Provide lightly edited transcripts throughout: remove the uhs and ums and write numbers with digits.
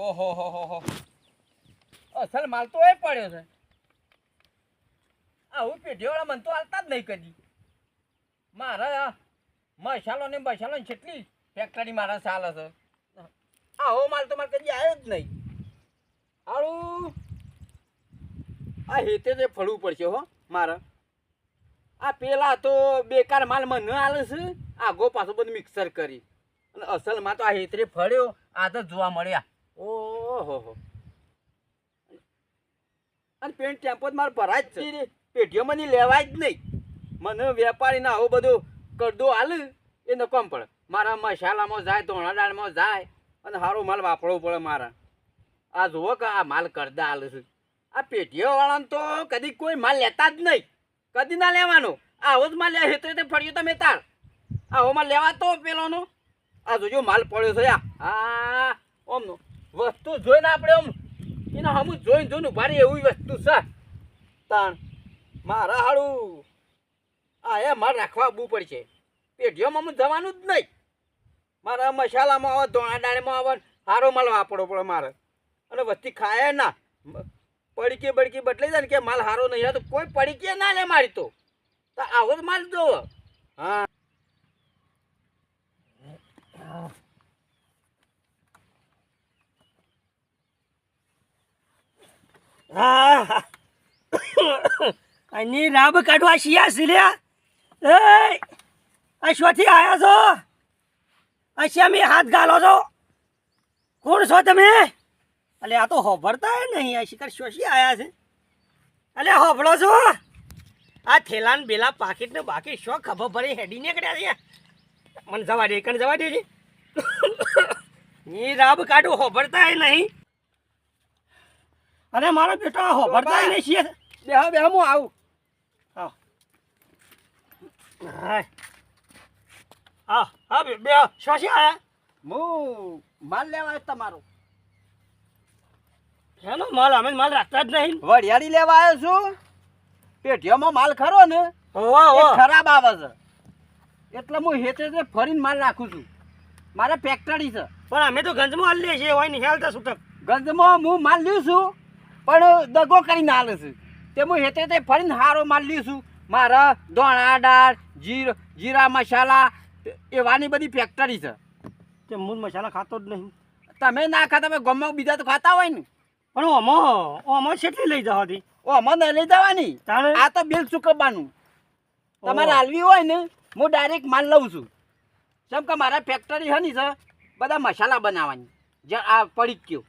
ઓહો હો હો હો અસલ માલ તો એ પડ્યો છે. આવું પેઢીવાળા મને તો હાલતા જ નહીં કદી. મારા મસાલો ને છેટલી ફેક્ટરી મારા ચાલે છે. આવો માલ તો મારે કદી આવ્યો જ નહીં. હારું આ હેતે તે ફળવું પડશે હો મારે. આ પેલા તો બેકાર માલ મને હાલે છે. આગો પાછો બધું મિક્સર કરી અને અસલમાં તો આ હેતરે ફળ્યો આ તો જોવા મળ્યા. ઓહો હો અને પેન્ટ ટેમ્પો મારે ભરાય જ છે. પેઢીઓ મને લેવાય જ નહીં. મને વેપારીને આવો બધો કરદો હાલે એ ન કમ પડે. મારા મસાલામાં જાય ધોણા દાળમાં જાય અને સારો માલ વાપરવો પડે મારા. આ જુઓ કે આ માલ કરદા હાલે છે. આ પેઢીઓવાળાને તો કદી કોઈ માલ લેતા જ નહીં. કદી ના લેવાનો. આવો જ માલ લે હેતરે તે ફળ્યો તમે તાર. આવો માલ લેવા તો પેલોનો આ જોજો માલ પડ્યો છે. આ ઓમનો વસ્તુ જોઈને આપણે ઓમ એને હમું જોઈને ઉભા એવી વસ્તુ છે. તાણ મારા હાડું આ એ મારે રાખવા આવવું પડશે. પેઢીઓમાં હું જવાનું જ નહીં. મારા મસાલામાં આવે ધોણા દાળમાં આવે સારો માલ વાપરવો પડે મારે. અને વસ્તી ખાય ના પડીકી બડકી બદલાઈ જાય ને કે માલ સારો નહીં તો કોઈ પડીકી ના લે મારી તો આવો જ માલ જોવો. હા હા આની રાબ કાઢવા શિયા સિલ્યા એ આ શોથી આયા છો? અશ્યામી હાથ ગાલો છો? કોણ છો તમે? અલે આ તો હોભળતા નહીં. આ શિકાર શોશી આયા છે. અલે હોભળો છો? આ થેલાન બેલા પાકીટ ને બાકી શો ખબર ભરી હેડી નીકળ્યા છે. મને જવા દે કણ જવા દેજે. ની રાબ કાઢું હોભળતા નહીં. અરે મારો બેટો હોભળતા નહીં છીએ. બે હું આવું. હા બે શોશી આયા? હું માલ લેવા તમારો હેલો માલ અમે માલ રાખતા જ નહીં. વડિયાળી લેવા આવ્યો છું. પેઢીઓમાં માલ ખરો ને ખરાબ આવે છે એટલે હું હેતે ફરીને માલ રાખું છું. મારે ફેક્ટરી છે પણ અમે તો ગંજમાં હાલ લઈએ છીએ. હોય નહીં હાલતા છૂટક ગંજમાં હું માલ લ્યું છું પણ દગો કરીને હાલે છે. તે હું હેતે ફરીને સારો માલ લ્યું છું. મારા ધોણા દાળ જીરા મસાલા એવાની બધી ફેક્ટરી છે. તે મૂળ મસાલા ખાતો જ નહીં. તમે ના ખાતા તમે ગમમાં બીજા તો ખાતા હોય ને. પણ ઓમાં કેટલી લઈ જવા હતી? ઓમાં નહીં લઈ જવાની. આ તો બિલ ચૂકવવાનું. તમારે હાલવી હોય ને હું ડાયરેક્ટ માલ લઉં છું. જેમ કે મારા ફેક્ટરી છે ને સર બધા મસાલા બનાવવાની જે આ પડી ગયો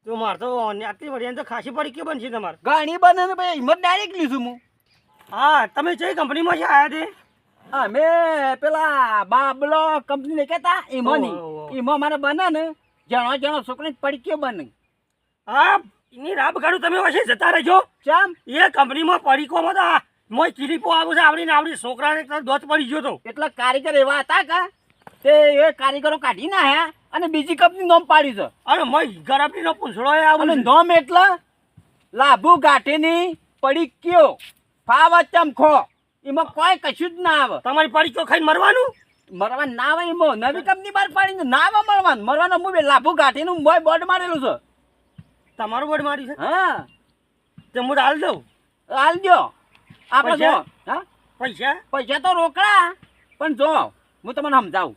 તો મારે તો આટલી વડિયાને તો ખાસી પડી કે બનશે તમારે? ઘણી બને ને ભાઈ હિંમત ડાયરેક્ટ લીધું હું. હા તમે કઈ કંપનીમાં છે આવ્યા તે? અમે પેલા બાબલો કંપની કહેતા એમાં નહીં. એમાં મારે બને ને જણો છોકરી પડક્યો બને. હા એની રાબ કાઢું તમે વચ્ચે જતા રહેજો. ચમ એ કંપનીમાં પડીકોમાં તો મોય કિલીપો આવું છે. આવડી છોકરાને દોત પડી ગયો તો. એટલે કારીગર એવા હતા કે તે એ કારીગરો કાઢી નાખ્યા અને બીજી કંપની નોમ પાડી છે. અરે મોય ગરાબડીનો પૂંછડો આવે નોમ એટલે લાભુ ગાંઠીની પડીક્યો ફાવ ચમખો. એમાં કોઈ કશું જ ના આવે. તમારી પડીકો ખાઈને મરવાનું? મરવાનું ના આવે. એમાં નવી કંપની બહાર પાડીને ના આવે મરવાનું. મરવાનો હું લાભુ ગાંઠીનું મોય બોર્ડ મારેલું છે. તમારું બોર્ડ મારી છે? હા તે હું હાલ દઉં. હાલ દો આપણે જો. હા પૈસા તો રોકડા પણ જો હું તમને સમજાવું.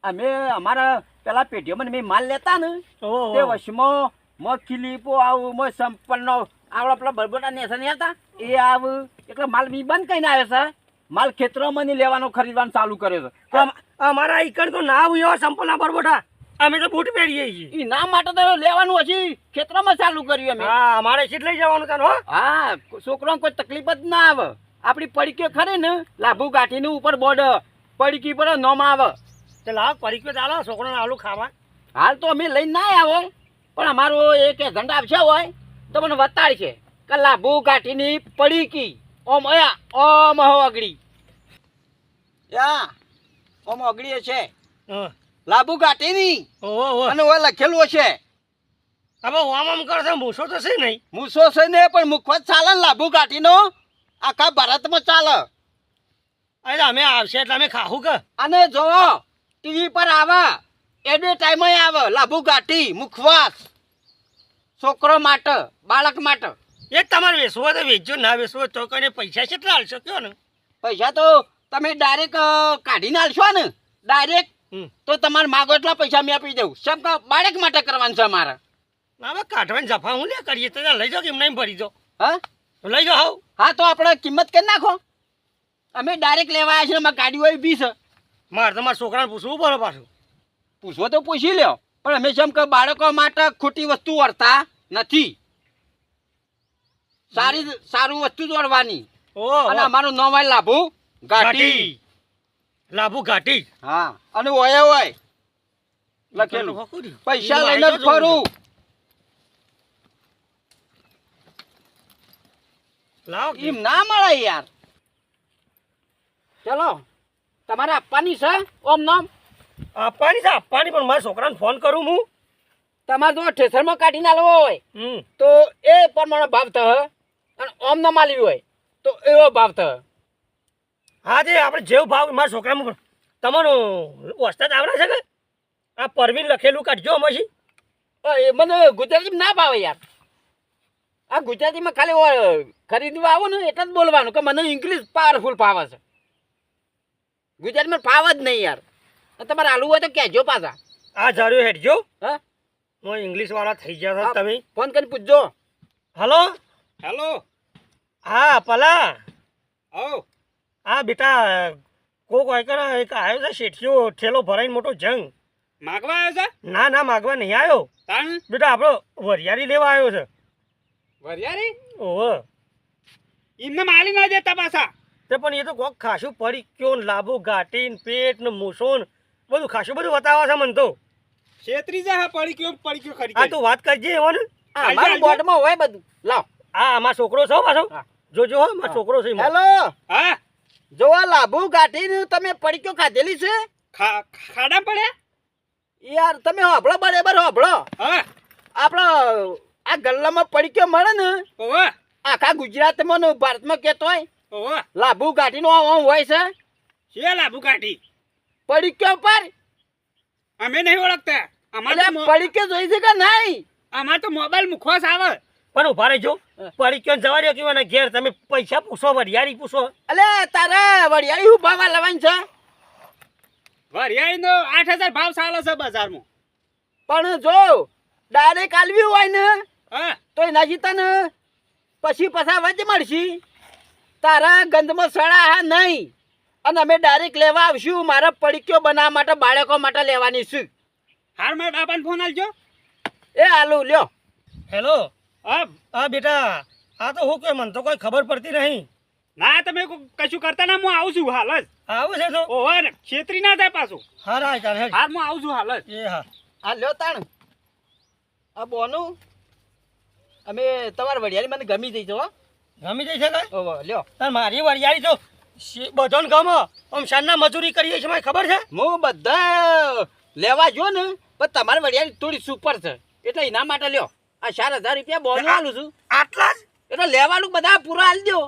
અમે અમારા પેલા પેઢીઓમાં મેં માલ લેતા ને તે વર્ષમાં કિલીપો આવું સંપન્નો આવડા પેલા બરબટા નેસા નહીં હતા એ આવું એટલે માલ બી બંધ કરીને આવ્યો છે. માલ ખેતરોમાં નહીં લેવાનો ખરીદવાનું ચાલુ કર્યો છે. અમારા ઈકણ તો ના આવ્યું એવા સંપન્ના બરબટા. અમે તો બૂટ પહેરીએ છીએ. એના માટે તો લેવાનું હજી ખેતરમાં ચાલુ કર્યું અમે. હા અમારે સીટ લઈ જવાનું તાન હો. હા છોકરાને કોઈ તકલીફ જ ના આવે. આપણી પડીકીઓ ખરી ને લાભુ ગાંઠીનું ઉપર બોર્ડ પડીકી પર નોમ આવે. લાવ પરીક્યો ચાલો છોકરાને આલુ ખાવા. હાલ તો અમે લઈને ના આવ્યા હોય પણ અમારો એક એજન્ટ આવશે હોય તો મને વતાડશે કે લાભુ ગાંઠીની પડીકી ઓમ ઓમ હો અગડી ઓમ અગડી છે લાભુ ગાંઠીની અને ઓય લખેલું હશે. હવે ઓમ ઓમ કરશે મૂસો તો છે નહીં. મૂસો છે ને પણ મુખવત ચાલે ને લાભુ ગાંઠીનો આખા ભારતમાં ચાલે. અરે અમે આવશે એટલે અમે ખાવું કે. અને જો ટીવી પર આવે એને ટાઈમે આવે લાભુ ગાંઠી મુખવાસ છોકરો માટે બાળક માટે. એ તમારે વેચવું હોય તો વેચજો, ના વેચવું હોય તો કઈને પૈસા કેટલા હાલશો કયો ને? પૈસા તો તમે ડાયરેક્ટ કાઢીને આલશો ને ડાયરેક્ટ, તો તમારે માગો એટલા પૈસા મેં આપી દઉં. સબ બાળક માટે કરવાનું છે મારે. હવે કાઢવાની જફા હું લે કરીએ તો લઈ જાઓ કે એમને એમ ભરી દો. હા લઈ જાઓ હાવ. હા તો આપણે કિંમત કરી નાખો. અમે ડાયરેક્ટ લેવા આવ્યા છીએ, અમારી ગાડી હોય બી છે. મારે તમારા છોકરાને પૂછવું પડે પાછું. પૂછવો તો પૂછી લ્યો, પણ અમે જેમ કે બાળકો માટે ખોટી વસ્તુ વળતા નથી. સારું વસ્તુ દોડવાની. અને અમારું નામ હોય લાભુ ગાંઠી. લાભુ ગાંઠી. હા અને હોય લખેલું પૈસા લઈને જ ફરું. લાવ એમ ના મળે યાર. ચલો તમારે આપવાની છે ઓમ નામ? આપવાની છે આપવાની, પણ મારા છોકરાને ફોન કરું હું. તમારે જો ઠેસરમાં કાઢીને આલવો હોય તો એ પ્રમાણે ભાવ થશે, અને ઓમ નામ આલવી હોય તો એવો ભાવ થશે. હા તે આપણે જેવું ભાવ મારા છોકરામાં તમારું વસ્તાદ આવડે છે કે આ પરવીન લખેલું કાઢજો અમારી. એ મને ગુજરાતીમાં ના ભાવે યાર. આ ગુજરાતીમાં ખાલી ખરીદવા આવો ને એટલે જ બોલવાનું કે મને ઇંગ્લિશ પાવરફુલ ભાવે છે. ગુજરાતીમાં ભાવ જ નહીં યાર. તમારે આલુ હોય તો કહેજો પાછા. આ જરૂર હેડજો. હા હું ઇંગ્લિશ વાળા થઈ ગયા છો તમે. ફોન કરીને પૂછજો. Hello hello. હા પલા. આવો. હા બેટા કોક વાયકર એક આવ્યો છે શેઠિયો ઠેલો ભરાઈને મોટો જંગ. માગવા આવ્યો છે? ના માગવા નહીં આવ્યો. તાણ બેટા આપણો વરિયાળી લેવા આવ્યો છે. વરિયાળી? ઓહો. એમને માલી ના દેતા પાછા. તે પણ એ તો કોક ખાસું પડી કયો ને લાભુ ગાંઠી ને પેટ ને મૂસો ને બધું ખાસું બધું બતાવે છે મને તો. છેતરી જા પડી કયો ખરી. હા તું વાત કરજે એવો ને. મારા બોર્ડમાં હોય બધું. લાવ. હા અમારો છોકરો છો પાછો. જોજો હો મારો છોકરો છે. હેલો. હા જો આ લાભુ ગાંઠી તમે પડીક્યો ખાધેલી છે? ખાડા પડ્યા યાર. તમે હોભળો બરાબર હોભળો. હા આપણો આ ગલ્લામાં પડીક્યો મળે ને આખા ગુજરાતમાં ને ભારતમાં કેતો હોય લાભુ ગાંઠી નો હોય છે. છે લાભુ ગાંઠી પડીક્યો પર અમે નહીં ઓળખતા. અમારે પડીક્યો જોઈ છે કે નહીં? અમારે તો મોબાઈલ મુખવાસ આવે. પણ ઉભા રહેજો. પડી ક્યાં જવા રહ્યો કે ઘેર તમે પૈસા પૂછો વરિયાળી પૂછો. અલે તારે વરિયાળી શું ભાવ લેવાની છે? વરિયાળી નો 8000 ભાવ ચાલે છે બજારમાં. પણ જો ડાયરેક્ટ આલવી હોય ને તો એના જીતા ને પછી વચ્ચે મળશે. તારા ગંધમાં સડા હા નહીં. અને અમે ડાયરેક્ટ લેવા આવશું. મારા પડીક્યો બનાવવા માટે બાળકો માટે લેવાની છે. હાર મારા બાપાને ફોન આલજો. એ આલુ લ્યો. હેલો. હા બેટા આ તો હું કે મને તો કોઈ ખબર પડતી નહીં. ના તમે કશું કરતા ના, હું આવું છું હાલ જ. આવું છે તો ઓહર છેતરી ના થાય પાછું. હા રાય ચાલ હા હું આવું છું હાલ જ. એ હા આ લ્યો તાણ. આ બોનું અમે તમારી વડિયાળી મને ગમી જઈ છે હો. ગમી જઈ છે કઈ? ઓહો લ્યો. તાર મારી વરિયાળી તો બધોને ગમે. આમ શાનના મજૂરી કરીએ છે મને ખબર છે. હું બધા લેવા જો ને પણ તમારી વડિયાળી થોડી સુપર છે એટલે એના માટે લ્યો. આ 4000 રૂપિયા બોનું આલું છું. આટલા જ? એટલે લેવાનું બધા પૂરા આલી દો.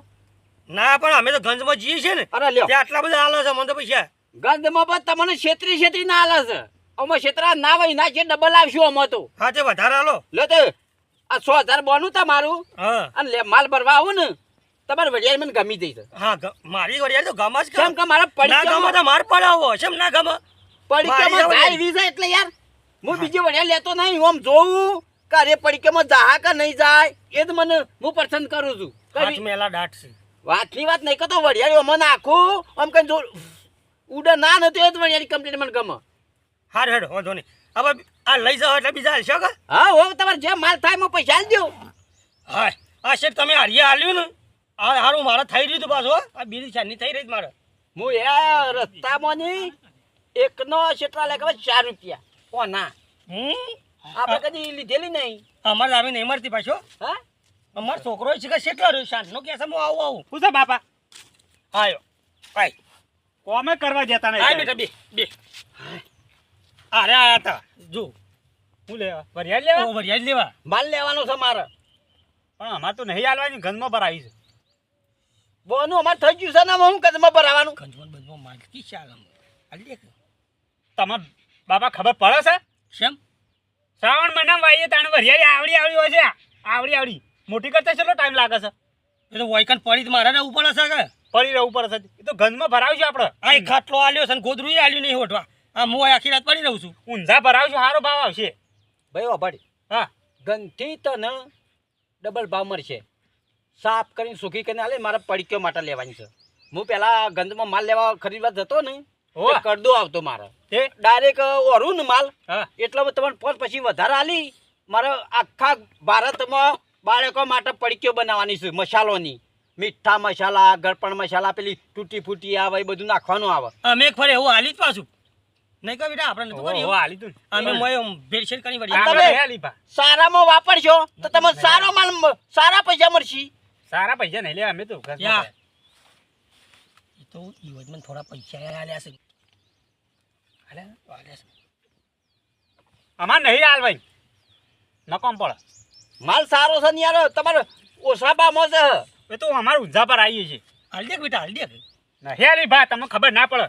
ના પણ અમે તો ગંજમાં જઈએ છીએ ને. અરે લ્યો. આટલા બધા આલે છે મને તો પૈસા. ગંધમાં પણ તમને છેતરી ના આલે છે. અમે છેતરા ના હોય ના છે ડબલ આવશું અમે તો. હા તે વધારે આલો. લો તો આ 6000 બોનું તમારું. હા અને માલ ભરવા આવું ને તમારી વડિયાળી મને ગમી જઈ છે. હા મારી વરિયાળી તો ગમે જ. કેમ કે મારા ના ગમે તો માર પડાવો કેમ ના ગમે? પડીકામાં જાય વિઝા એટલે યાર હું બીજી વડિયાળી લેતો નહીં. આમ જોઉં કે અરે પડીકામાં જા કે નહીં જાય એ જ મને હું પસંદ કરું છું. હાથ મેલા દાટ છે. વાતની વાત નહીં કરતો. વડિયાળી અમે નાખું આમ કઈ જો ઉડે ના નથી એ જ વડિયાળી કમ્પ્લીટ મને ગમે. હાર હેડ વાંધો નહીં. હવે આ લઈ જાઓ એટલે બીજા હાલશો કે? હા હો તમારે જે માલ થાય એમાં પૈસા આલજો. હા આ શેઠ તમે હરિયા હાલ્યું ને આ હારું મારે થઈ રહ્યું હતું પાછું. આ બીજી ચારની થઈ રહી મારે. હું એ રસ્તામાં એકનો કેટલા લે ખબર? 4 રૂપિયા. ઓ ના આપણે કદી લીધેલી નહીં. અમારે આવી નહીં મળતી પાછો. હા અમારો છોકરો છે કે કેટલા રહ્યો શાંતનો કે હું આવું પૂછો બાપા. આયો ભાઈ કોમે કરવા જતા નહીં. હા બેટા બે અરે આયા હતા જો હું લેવા વરિયાળી લેવા. વરિયાળી લેવા માલ લેવાનો છે મારે. પણ અમારે તો નહીં હાલવાની ગંજમાં ભરાવી છે. બોનું અમારે થઈ ગયું છે ને હું કદમાં ભરાવાનું. ગંજવન બંજવન માલ કી ચાલ આલી તમારે બાપા ખબર પડે છે શેમ શ્રાવણ મહિનામાં વાઈએ તાણ વરિયાળી આવડી હોય છે આવડી મોટી કરતા કેટલો ટાઈમ લાગે છે એ તો વોયકન પડી તો મારે રહેવું પડે છે કે પડી રહેવું પડે છે એ તો ગંજમાં ભરાવશું આપણે આ એક ખાટલો આલ્યો છે ને ગોદરું આલ્યું નહીં હોટવા આ હું આખી રાત પડી રહું છું ઊંઝા ભરાવશું સારો ભાવ આવશે ભાઈ વાભાડી હા ગંથી તને ડબલ ભાવ મળશે સાફ કરીને સૂકી કરીને આલે મારે પડીકીઓ માટે લેવાની છે હું પેલા ગંધમાં માલ લેવા ખરીદવા જતો ને હોવે. કરદો આવતો મારે તે ડાયરેક્ટ ઓરું ને માલ હા એટલે તમને ફોન પછી વધારે આલી મારે આખા ભારતમાં બાળકો માટે પડીકીઓ બનાવવાની છે મસાલોની મીઠા મસાલા ગળપણ મસાલા પેલી તૂટી ફૂટી આવે એ બધું નાખવાનું આવે અમે એક ફરે એવું હાલી જ પાછું નહીં કહો બેટા આપણે નતું કર્યું હાલી તું અમે મોય ભેળસેળ કરી વળી તમે- આપણે હાલી ભા સારામાં વાપરશો તો તમને સારો માલ સારા પૈસા મળશે સારા પૈસા નહીં લે અમે તો યા. ગંજમાં એ તો ઈ મને થોડા પૈસા આલ્યા છે આલ્યા છે અમાર નહીં હાલવાય નકોમ પડે માલ સારો છે ને યાર તમારે ઓછા ભાવમાં છે એ તો અમારે ઊંઝા પર આવીએ છીએ હાલ દે બેટા હાલ દે નહીં હાલી ભા તમને ખબર ના પડે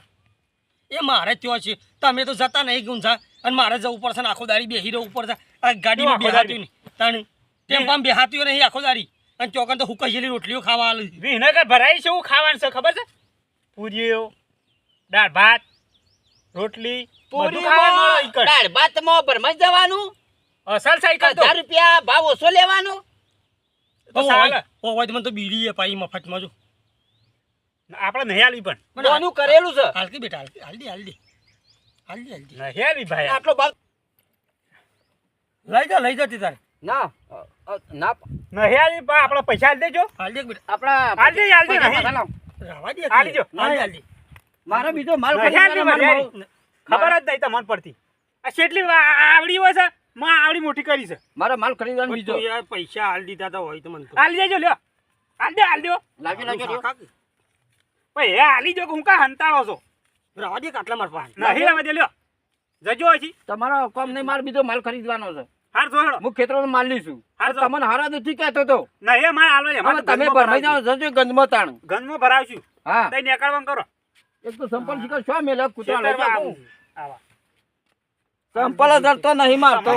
એ મારે ત્યો છે તમે તો જતા નહીં ગુંજા અને મારે જવું પડશે ને આખો દાડી બેહી રહેવું પડશે આ ગાડીમાં આખો બેહાતું દાડી? નહીં તાણી ટેમ્પામાં બેહાતું નહીં આખો દાડી અને ચોકન તો હુકાયેલી રોટલીઓ ખાવા આલું વિનેગર ભરાઈ છે એવું ખાવાનું છે ખબર છે પૂરીઓ દાળ ભાત રોટલી બધું ખાવાનું મળે ઈ કણ. દાળ ભાતમાં ભરમાઈ જવાનું અસલ સાયકલ તો 1000 રૂપિયા ભાવ ઓછો લેવાનો તો ચાલે. હોય તો મને તો બીડી એ પાઈ મફતમાં જો આપણે નહીં હાલી પણ કોનું કરેલું છે હાલ કે બેટા હાલ દે હાલ દે હાલ દે હાલ દે નહીં હાલી ભાઈ આટલો ભાવ લઈ જતી તારે ના ના નહીં હાલી પણ આપણે પૈસા હાલ દેજો હાલ દે બેટા આપણા હાલ દે હાલ દે પૈસા નહીં. લાવો. રાવા દે હાલી જો. હાલ દે મારે બીજો માલ નહીં હાલી ખરીદવાનો ભાઈ, ખબર જ નહીં તમને પડતી આ કેટલી આવડી હોય છે માં આવડી મોટી કરી છે મારે માલ ખરીદવાનો બીજો બીજો યાર પૈસા હાલ દીધા તો હોય તો મને તો હાલી દેજો લ્યો હાલ દો લાવજો લ્યો. ભાઈ હે હાલી જો કે હું કા હંતાળો છો રાવા દે કાટલા માર પાસે નહીં રવા દે લ્યો જજો હજી તમારો કોમ નહીં મારે બીજો માલ ખરીદવાનો છે હાર જો હેડો હું ખેતરો માલ લઈશું હા, તો. તમને હારા નથી કહેતો તો નહીં હે મારે હાલવા હવે તમે ભરમાઈ જાઓ જજો ગંજમાં તાણ ગંજમાં ભરાવશું હા તઈ નીકળવાનું કરો એક તો સંપલ શીખર શું મેલે કૂતરા લઈ ખેતરમાં જાઓ. આવા. સંપલ જ ધરતો નહીં મારતો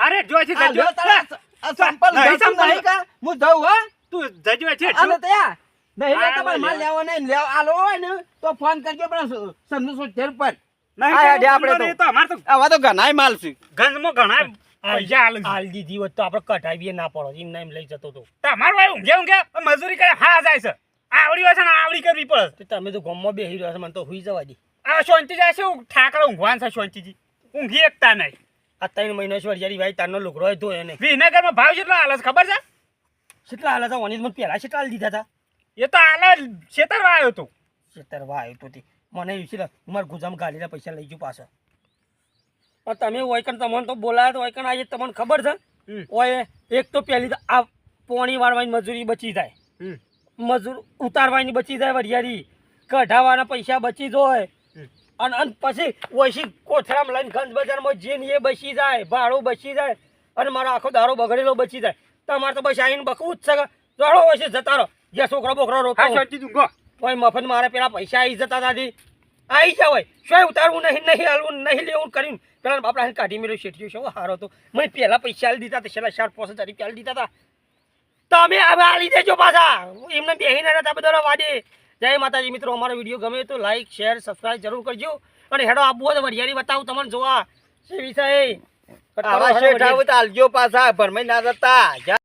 અરે જો છે આ જજો લ્યો તારા આ સંપલ નહીં, ધરતું સંપલ. નહીં કા હું જાઉં હા તું જજો છે આલો તયા નહીં હા, તમારે માલ લ્યો. લેવો નહીં લેવો આલો હોય ને તો ફોન કરજો પણ સંદેશો ઠેર પર નહીં હા, તો આપણે તો. એ તો અમાર તો આવા તો ઘણાય માલ છે ગંજમાં ઘણા પૈસા હાલ હાલ દીધી હોત તો આપણે કઢાવીએ ના પડો એમ ના એમ લઈ જતો તો તમારું ભાઈ ઊંઘે મજૂરી કરે હા જાય છે આવડી હોય છે ને આવડી કરવી પડે તો તમે તો ગમમાં બેસી રહ્યો છો મને તો હુઈ જવા દે આ શાંતિ જાય છે ઠાકડા ઊંઘવાન છે શાંતિથી ઊંઘી એકતા નહીં આ 3 મહિના છોડી ભાઈ તારનો લુગડો હોય તો એને વિનેગરમાં ભાવ કેટલો હાલે છે ખબર છે કેટલા હાલ હતા મને પહેલા કેટલા હાલ દીધા હતા એ તો હાલે છેતરવા આવ્યો તું છેતરવા આવ્યો તો તે મને એવું છે મારા ગુજામાં ગાડીના પૈસા લઈ જુ પાછા પણ તમે વૈકન તમને તો બોલાયા તો વૈકન આજે તમને ખબર છે ઓય એક તો પહેલી તો આ પોણી વાળવાની મજૂરી બચી જાય મજૂર ઉતારવાની બચી જાય વરિયાળી કઢાવાના પૈસા બચી જાય અને પછી ઓછી કોથરામાં લઈને ગંજ બજારમાં જઈને એ બચી જાય ભાડું બચી જાય અને મારો આખો દારો બગડેલો બચી જાય તમારે તો બસ આવીને બકવું જ છે જોડો ઓછી જતા રહો જે છોકરો બોકરો રોતો હા શાંતિ ઊંઘો કોઈ મફત મારે પેલા પૈસા આવી જતા દાદી આવી જાવ હોય શું ઉતારવું નહીં હાલવું નહીં લેવું કરીને પેલા બાપડા કાઢી મેળ્યો શેઠિયો શું હારો તો મેં પહેલા પૈસા આલી દીધા છેલ્લા 4-5 હજાર રૂપિયા આલી દીધા હતા તમે હવે આલી દેજો પાછા એમને બેહીને હતા બધા વાદે જય માતાજી મિત્રો અમારો વિડીયો ગમે તો લાઈક શેર સબસ્ક્રાઈબ જરૂર કરજો અને હેડો આપવું હોય તો વરિયાળી બતાવું તમને જોવા છે વિષય આવા શેઠ આવું તો આલજો પાછા ભરમાઈ ના જતા